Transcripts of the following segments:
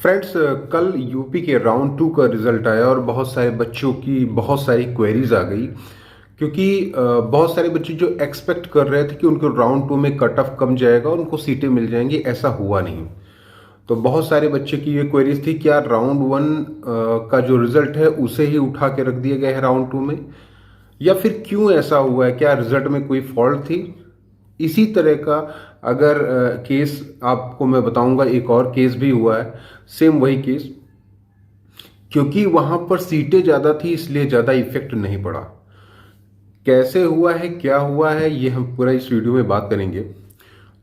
Friends, कल UP के round 2 का रिजल्ट आया और बहुत सारे बच्चों की बहुत सारी क्वेरीज आ गई। क्योंकि बहुत सारे बच्चे जो एक्सपेक्ट कर रहे थे कि उनको राउंड 2 में कट ऑफ कम जाएगा और उनको सीटें मिल जाएंगी, ऐसा हुआ नहीं। तो बहुत सारे बच्चे की ये क्वेरीज थी, क्या राउंड 1 का जो रिजल्ट है उसे ही उठा के रख दिया गया है राउंड 2 में, या फिर क्यों ऐसा हुआ है, क्या रिजल्ट में कोई फॉल्ट थी। इसी तरह का अगर केस आपको मैं बताऊंगा, एक और केस भी हुआ है, सेम वही केस। क्योंकि वहां पर सीटें ज्यादा थी इसलिए ज्यादा इफेक्ट नहीं पड़ा। कैसे हुआ है, क्या हुआ है, ये हम पूरा इस वीडियो में बात करेंगे।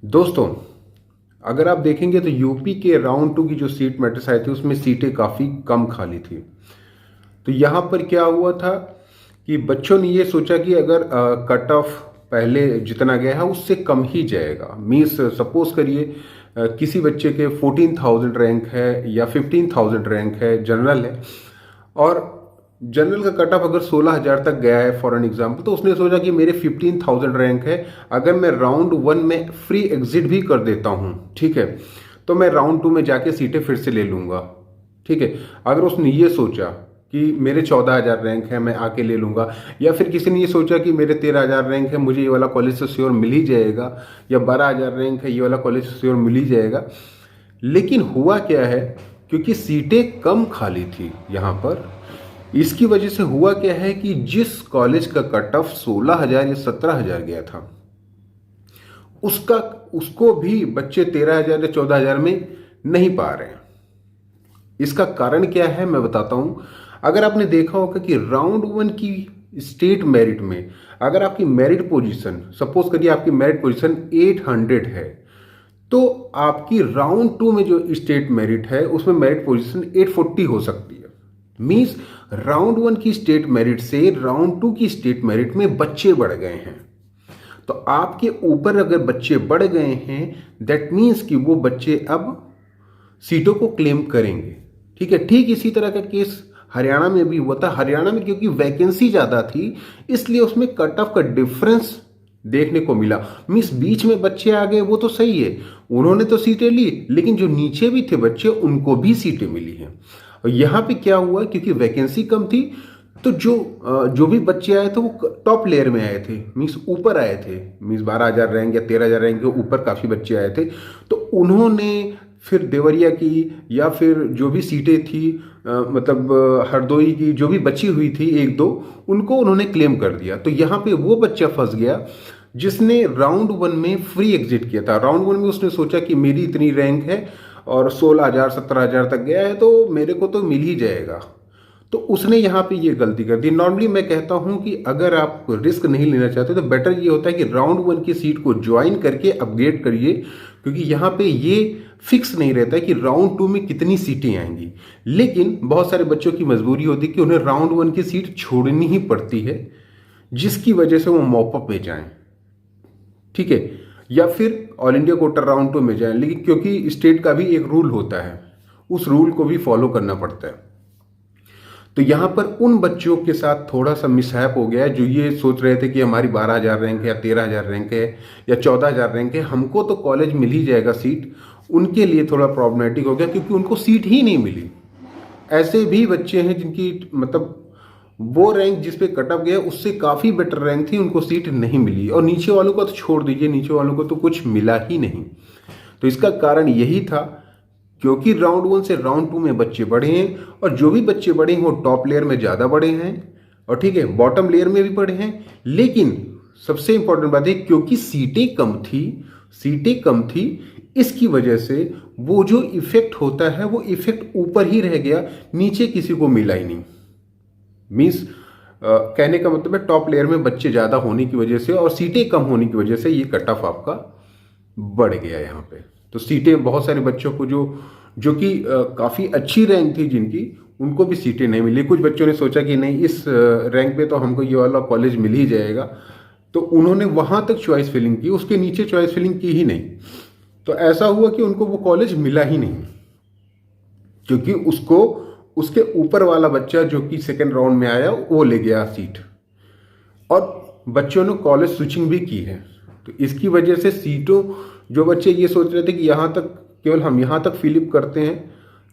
दोस्तों, अगर आप देखेंगे तो यूपी के राउंड 2 की जो सीट मैट्रिक्स आई थी उसमें सीटें काफी कम खाली थी। तो यहां पर क्या हुआ था कि बच्चों ने ये सोचा कि अगर कट ऑफ पहले जितना गया है उससे कम ही जाएगा। मीन्स सपोज करिए किसी बच्चे के 14,000 रैंक है या 15,000 रैंक है, जनरल है, और जनरल का कट ऑफ अगर 16,000 तक गया है फॉर एन एग्जाम्पल, तो उसने सोचा कि मेरे 15,000 रैंक है, अगर मैं राउंड 1 में फ्री एग्जिट भी कर देता हूं, ठीक है, तो मैं राउंड 2 में जाके सीटें फिर से ले लूंगा। ठीक है, अगर उसने ये सोचा कि मेरे 14,000 रैंक है, मैं आके ले लूंगा, या फिर किसी ने ये सोचा कि मेरे 13,000 रैंक है, मुझे ये वाला कॉलेज से श्योर मिल ही जाएगा, या 12,000 रैंक है, ये वाला कॉलेज से श्योर मिल ही जाएगा। लेकिन हुआ क्या है, क्योंकि सीटें कम खाली थी यहां पर, इसकी वजह से हुआ क्या है कि जिस कॉलेज का कट ऑफ 16,000 या 17,000 गया था, उसका उसको भी बच्चे 13,000 या 14,000 में नहीं पा रहे हैं। इसका कारण क्या है मैं बताता हूं। अगर आपने देखा होगा कि राउंड 1 की स्टेट मेरिट में अगर आपकी मेरिट पोजीशन, सपोज करिए आपकी मेरिट पोजीशन 800 है, तो आपकी राउंड 2 में जो स्टेट मेरिट है उसमें मेरिट पोजीशन 840 हो सकती है। मींस राउंड 1 की स्टेट मेरिट से राउंड 2 की स्टेट मेरिट में बच्चे बढ़ गए हैं। तो आपके ऊपर अगर बच्चे बढ़ गए हैं, दैट मीन्स कि वो बच्चे अब सीटों को क्लेम करेंगे। ठीक है, ठीक इसी तरह का केस हरियाणा में भी हुआ था। हरियाणा में क्योंकि वैकेंसी ज्यादा थी इसलिए उसमें कट ऑफ का डिफरेंस देखने को मिला। मींस बीच में बच्चे आ गए, वो तो सही है, उन्होंने तो सीटें ली, लेकिन जो नीचे भी थे बच्चे उनको भी सीटें मिली हैं। और यहां पे क्या हुआ, क्योंकि वैकेंसी कम थी, तो जो भी बच्चे आए थे वो टॉप लेयर में आए थे, मीन्स ऊपर आए थे। मीन्स 12,000 रैंक या 13,000 रैंक के ऊपर काफी बच्चे आए थे। तो उन्होंने फिर देवरिया की या फिर जो भी सीटें थी, मतलब हरदोई की जो भी बची हुई थी एक दो, उनको उन्होंने क्लेम कर दिया। तो यहाँ पे वो बच्चा फंस गया जिसने राउंड 1 में फ्री एग्जिट किया था। राउंड 1 में उसने सोचा कि मेरी इतनी रैंक है और 16,000 17,000 तक गया है तो मेरे को तो मिल ही जाएगा, तो उसने यहाँ पे ये गलती कर दी। नॉर्मली मैं कहता हूं कि अगर आप रिस्क नहीं लेना चाहते तो बेटर ये होता है कि राउंड 1 की सीट को ज्वाइन करके अपग्रेड करिए, क्योंकि यहाँ पे ये फिक्स नहीं रहता है कि राउंड 2 में कितनी सीटें आएंगी। लेकिन बहुत सारे बच्चों की मजबूरी होती है कि उन्हें राउंड 1 की सीट छोड़नी ही पड़ती है, जिसकी वजह से वो मॉपअप में जाएं, ठीक है, या फिर ऑल इंडिया कोटा राउंड 2 में जाएं। लेकिन क्योंकि स्टेट का भी एक रूल होता है, उस रूल को भी फॉलो करना पड़ता है। तो यहां पर उन बच्चों के साथ थोड़ा सा मिसहैप हो गया है जो ये सोच रहे थे कि हमारी 12,000 रैंक है या 13,000 रैंक है या 14,000 रैंक है, हमको तो कॉलेज मिल ही जाएगा सीट। उनके लिए थोड़ा प्रॉब्लमेटिक हो गया क्योंकि उनको सीट ही नहीं मिली। ऐसे भी बच्चे हैं जिनकी मतलब वो रैंक जिस पे कट ऑफ गया उससे काफी बेटर रैंक थी, उनको सीट नहीं मिली। और नीचे वालों का तो छोड़ दीजिए, नीचे वालों को तो कुछ मिला ही नहीं। तो इसका कारण यही था क्योंकि राउंड 1 से राउंड 2 में बच्चे बढ़े हैं, और जो भी बच्चे बढ़े हैं वो टॉप लेयर में ज्यादा बढ़े हैं, और ठीक है बॉटम लेयर में भी बढ़े हैं। लेकिन सबसे इंपॉर्टेंट बात है, क्योंकि सीटें कम थी, इसकी वजह से वो जो इफेक्ट होता है वो इफेक्ट ऊपर ही रह गया, नीचे किसी को मिला ही नहीं। मीन्स कहने का मतलब है टॉप लेयर में बच्चे ज्यादा होने की वजह से और सीटें कम होने की वजह से ये कट ऑफ आपका बढ़ गया यहाँ पे। तो सीटें बहुत सारे बच्चों को जो कि काफी अच्छी रैंक थी जिनकी, उनको भी सीटें नहीं मिली। कुछ बच्चों ने सोचा कि नहीं, इस रैंक पे तो हमको ये वाला कॉलेज मिल ही जाएगा, तो उन्होंने वहां तक चॉइस फिलिंग की, उसके नीचे चॉइस फिलिंग की ही नहीं। तो ऐसा हुआ कि उनको वो कॉलेज मिला ही नहीं, क्योंकि उसके ऊपर वाला बच्चा जो कि सेकेंड राउंड में आया वो ले गया सीट, और बच्चों ने कॉलेज स्विचिंग भी की है। तो इसकी वजह से सीटों, जो बच्चे ये सोच रहे थे कि यहाँ तक केवल हम यहाँ तक फिलिप करते हैं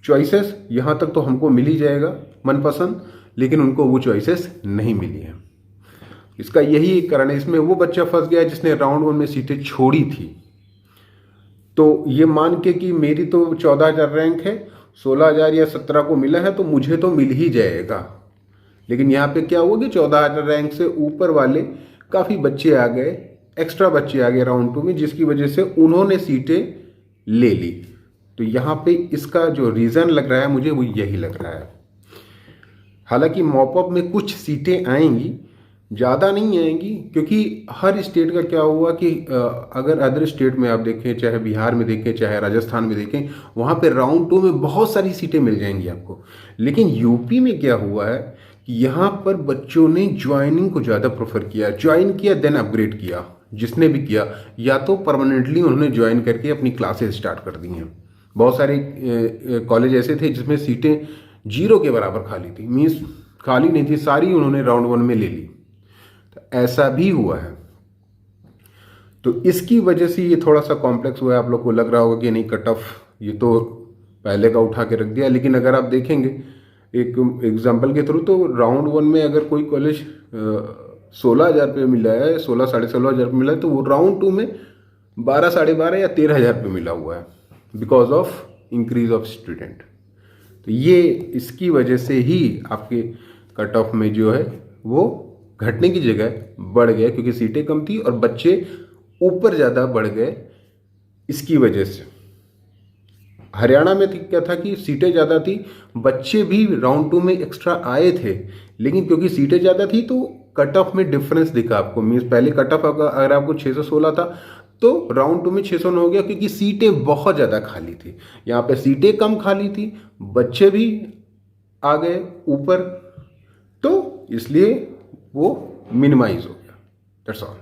चॉइसेस यहाँ तक तो हमको मिल ही जाएगा मनपसंद, लेकिन उनको वो चॉइसेस नहीं मिली है। इसका यही एक कारण है, इसमें वो बच्चा फंस गया जिसने राउंड 1 में सीटें छोड़ी थी। तो ये मान के कि मेरी तो 14,000 रैंक है, 16,000 या 17 को मिला है तो मुझे तो मिल ही जाएगा, लेकिन यहाँ पे क्या हुआ कि 14,000 रैंक से ऊपर वाले काफ़ी बच्चे आ गए, एक्स्ट्रा बच्चे आ गए राउंड 2 में, जिसकी वजह से उन्होंने सीटें ले ली। तो यहाँ पे इसका जो रीज़न लग रहा है मुझे वो यही लग रहा है। हालांकि मॉपअप में कुछ सीटें आएंगी, ज़्यादा नहीं आएंगी, क्योंकि हर स्टेट का क्या हुआ कि अगर अदर स्टेट में आप देखें, चाहे बिहार में देखें, चाहे राजस्थान में देखें, वहाँ पे राउंड 2 में बहुत सारी सीटें मिल जाएंगी आपको। लेकिन यूपी में क्या हुआ है कि यहाँ पर बच्चों ने ज्वाइनिंग को ज़्यादा प्रेफर किया, ज्वाइन किया देन अपग्रेड किया। जिसने भी किया या तो परमानेंटली उन्होंने ज्वाइन करके अपनी क्लासेस स्टार्ट कर दी हैं। बहुत सारे कॉलेज ऐसे थे जिसमें सीटें 0 के बराबर खाली थी, मीन्स खाली नहीं थी, सारी उन्होंने राउंड 1 में ले ली। ऐसा भी हुआ है। तो इसकी वजह से ये थोड़ा सा कॉम्प्लेक्स हुआ है। आप लोग को लग रहा होगा कि नहीं कट ऑफ ये तो पहले का उठा के रख दिया, लेकिन अगर आप देखेंगे एक एग्जांपल के थ्रू, तो राउंड 1 में अगर कोई कॉलेज 16,000 रुपये मिला है, 16 साढ़े 16,000 मिला है, तो वो राउंड 2 में 12 साढ़े 12 या 13,000 रुपये मिला हुआ है, because of increase of student. तो ये इसकी वजह से ही आपके कट ऑफ में जो है वो घटने की जगह बढ़ गया, क्योंकि सीटें कम थी और बच्चे ऊपर ज़्यादा बढ़ गए। इसकी वजह से हरियाणा में क्या था कि सीटें ज़्यादा थी, बच्चे भी राउंड 2 में एक्स्ट्रा आए थे, लेकिन क्योंकि सीटें ज़्यादा थी तो कट ऑफ में डिफरेंस दिखा आपको। मीन्स पहले कट ऑफ अगर आपको 616 था तो राउंड 2 में 609 हो गया, क्योंकि सीटें बहुत ज़्यादा खाली थी। यहाँ पे सीटें कम खाली थी, बच्चे भी आ गए ऊपर, तो इसलिए वो मिनिमाइज हो गया। That's all.